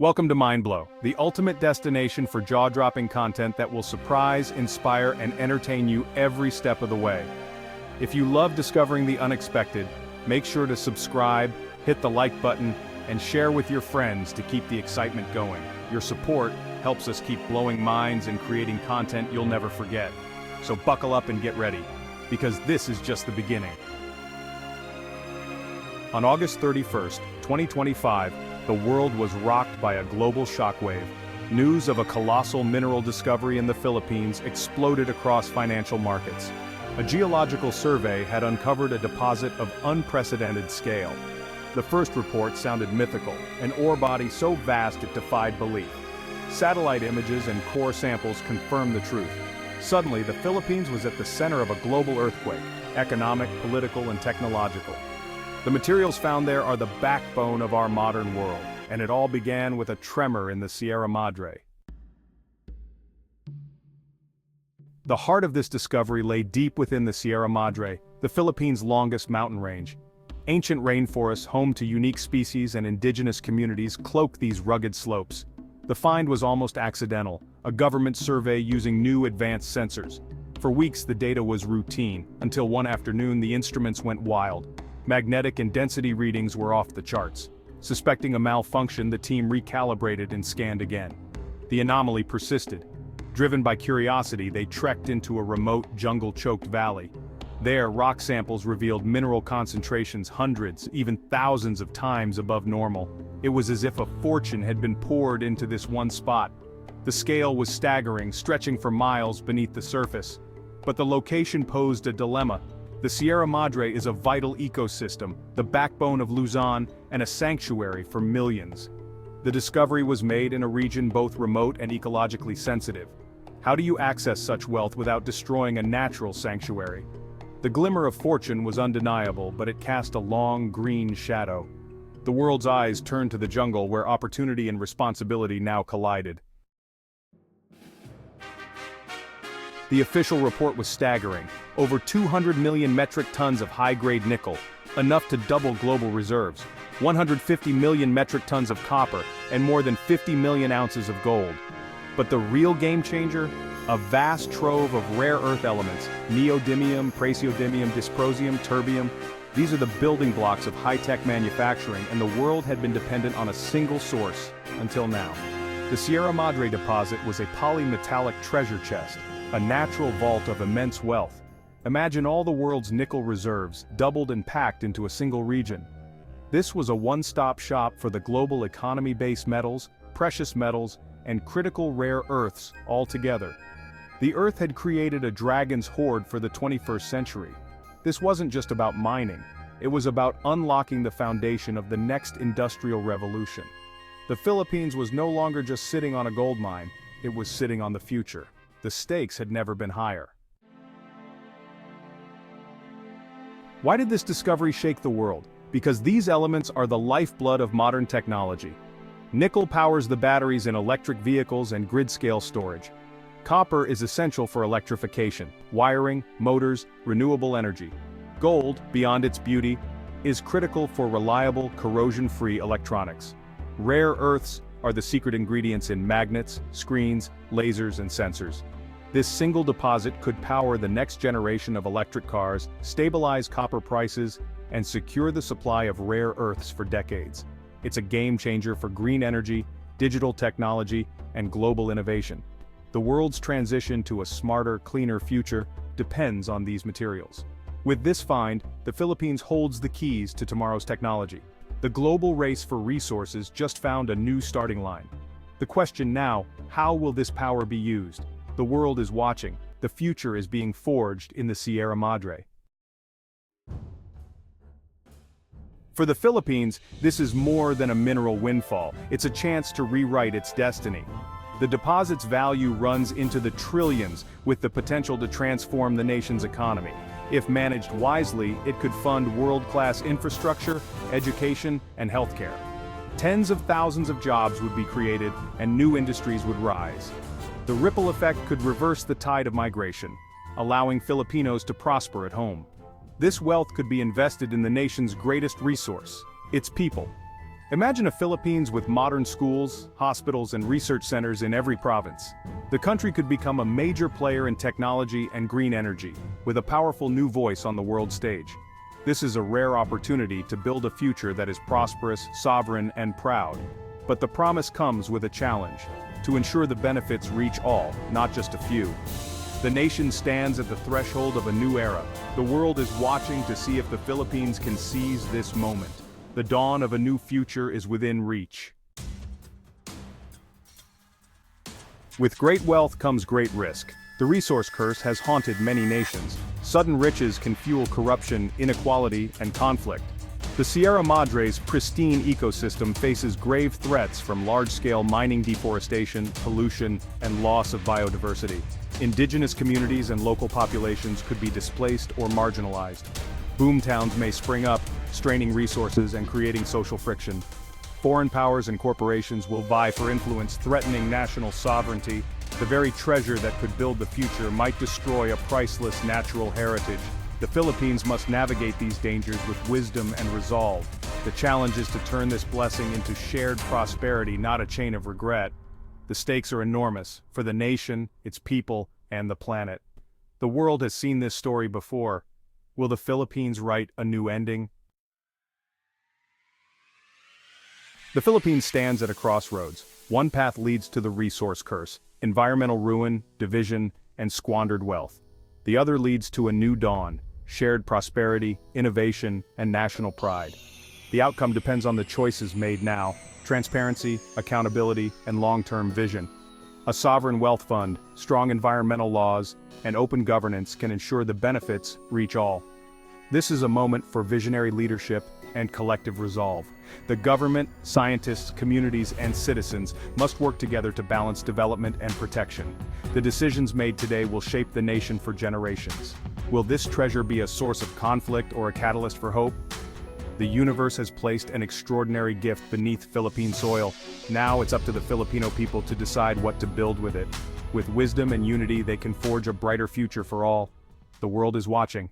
Welcome to Mindblow, the ultimate destination for jaw-dropping content that will surprise, inspire, and entertain you every step of the way. If you love discovering the unexpected, make sure to subscribe, hit the like button, and share with your friends to keep the excitement going. Your support helps us keep blowing minds and creating content you'll never forget. So buckle up and get ready, because this is just the beginning. On August 31st, 2025, the world was rocked by a global shockwave. News of a colossal mineral discovery in the Philippines exploded across financial markets. A geological survey had uncovered a deposit of unprecedented scale. The first report sounded mythical, an ore body so vast it defied belief. Satellite images and core samples confirmed the truth. Suddenly, the Philippines was at the center of a global earthquake, economic, political, and technological. The materials found there are the backbone of our modern world, and it all began with a tremor in the Sierra Madre. The heart of this discovery lay deep within the Sierra Madre, the Philippines' longest mountain range. Ancient rainforests home to unique species and indigenous communities cloak these rugged slopes. The find was almost accidental, a government survey using new advanced sensors. For weeks the data was routine, until one afternoon the instruments went wild. Magnetic and density readings were off the charts. Suspecting a malfunction, the team recalibrated and scanned again. The anomaly persisted. Driven by curiosity, they trekked into a remote, jungle-choked valley. There, rock samples revealed mineral concentrations hundreds, even thousands of times above normal. It was as if a fortune had been poured into this one spot. The scale was staggering, stretching for miles beneath the surface. But the location posed a dilemma. The Sierra Madre is a vital ecosystem, the backbone of Luzon, and a sanctuary for millions. The discovery was made in a region both remote and ecologically sensitive. How do you access such wealth without destroying a natural sanctuary? The glimmer of fortune was undeniable, but it cast a long, green shadow. The world's eyes turned to the jungle where opportunity and responsibility now collided. The official report was staggering. Over 200 million metric tons of high-grade nickel, enough to double global reserves, 150 million metric tons of copper, and more than 50 million ounces of gold. But the real game-changer? A vast trove of rare earth elements, neodymium, praseodymium, dysprosium, terbium. These are the building blocks of high-tech manufacturing, and the world had been dependent on a single source, until now. The Sierra Madre deposit was a polymetallic treasure chest, a natural vault of immense wealth. Imagine all the world's nickel reserves, doubled and packed into a single region. This was a one-stop shop for the global economy-based metals, precious metals, and critical rare earths all together. The Earth had created a dragon's hoard for the 21st century. This wasn't just about mining, it was about unlocking the foundation of the next industrial revolution. The Philippines was no longer just sitting on a gold mine, it was sitting on the future. The stakes had never been higher. Why did this discovery shake the world? Because these elements are the lifeblood of modern technology. Nickel powers the batteries in electric vehicles and grid-scale storage. Copper is essential for electrification, wiring, motors, renewable energy. Gold, beyond its beauty, is critical for reliable, corrosion-free electronics. Rare earths are the secret ingredients in magnets, screens, lasers, and sensors. This single deposit could power the next generation of electric cars, stabilize copper prices, and secure the supply of rare earths for decades. It's a game-changer for green energy, digital technology, and global innovation. The world's transition to a smarter, cleaner future depends on these materials. With this find, the Philippines holds the keys to tomorrow's technology. The global race for resources just found a new starting line. The question now, how will this power be used? The world is watching. The future is being forged in the Sierra Madre. For the Philippines, this is more than a mineral windfall. It's a chance to rewrite its destiny. The deposit's value runs into the trillions, with the potential to transform the nation's economy. If managed wisely, it could fund world-class infrastructure, education, and healthcare. Tens of thousands of jobs would be created, and new industries would rise. The ripple effect could reverse the tide of migration, allowing Filipinos to prosper at home. This wealth could be invested in the nation's greatest resource, its people. Imagine a Philippines with modern schools, hospitals, and research centers in every province. The country could become a major player in technology and green energy, with a powerful new voice on the world stage. This is a rare opportunity to build a future that is prosperous, sovereign, and proud. But the promise comes with a challenge: to ensure the benefits reach all, not just a few. The nation stands at the threshold of a new era. The world is watching to see if the Philippines can seize this moment. The dawn of a new future is within reach. With great wealth comes great risk. The resource curse has haunted many nations. Sudden riches can fuel corruption, inequality, and conflict. The Sierra Madre's pristine ecosystem faces grave threats from large-scale mining, deforestation, pollution, and loss of biodiversity. Indigenous communities and local populations could be displaced or marginalized. Boomtowns may spring up, straining resources and creating social friction. Foreign powers and corporations will vie for influence, threatening national sovereignty. The very treasure that could build the future might destroy a priceless natural heritage. The Philippines must navigate these dangers with wisdom and resolve. The challenge is to turn this blessing into shared prosperity, not a chain of regret. The stakes are enormous, for the nation, its people, and the planet. The world has seen this story before. Will the Philippines write a new ending? The Philippines stands at a crossroads. One path leads to the resource curse, environmental ruin, division, and squandered wealth. The other leads to a new dawn, shared prosperity, innovation, and national pride. The outcome depends on the choices made now: transparency, accountability, and long-term vision. A sovereign wealth fund, strong environmental laws, and open governance can ensure the benefits reach all. This is a moment for visionary leadership and collective resolve. The government, scientists, communities, and citizens must work together to balance development and protection. The decisions made today will shape the nation for generations. Will this treasure be a source of conflict or a catalyst for hope? The universe has placed an extraordinary gift beneath Philippine soil. Now it's up to the Filipino people to decide what to build with it. With wisdom and unity, they can forge a brighter future for all. The world is watching.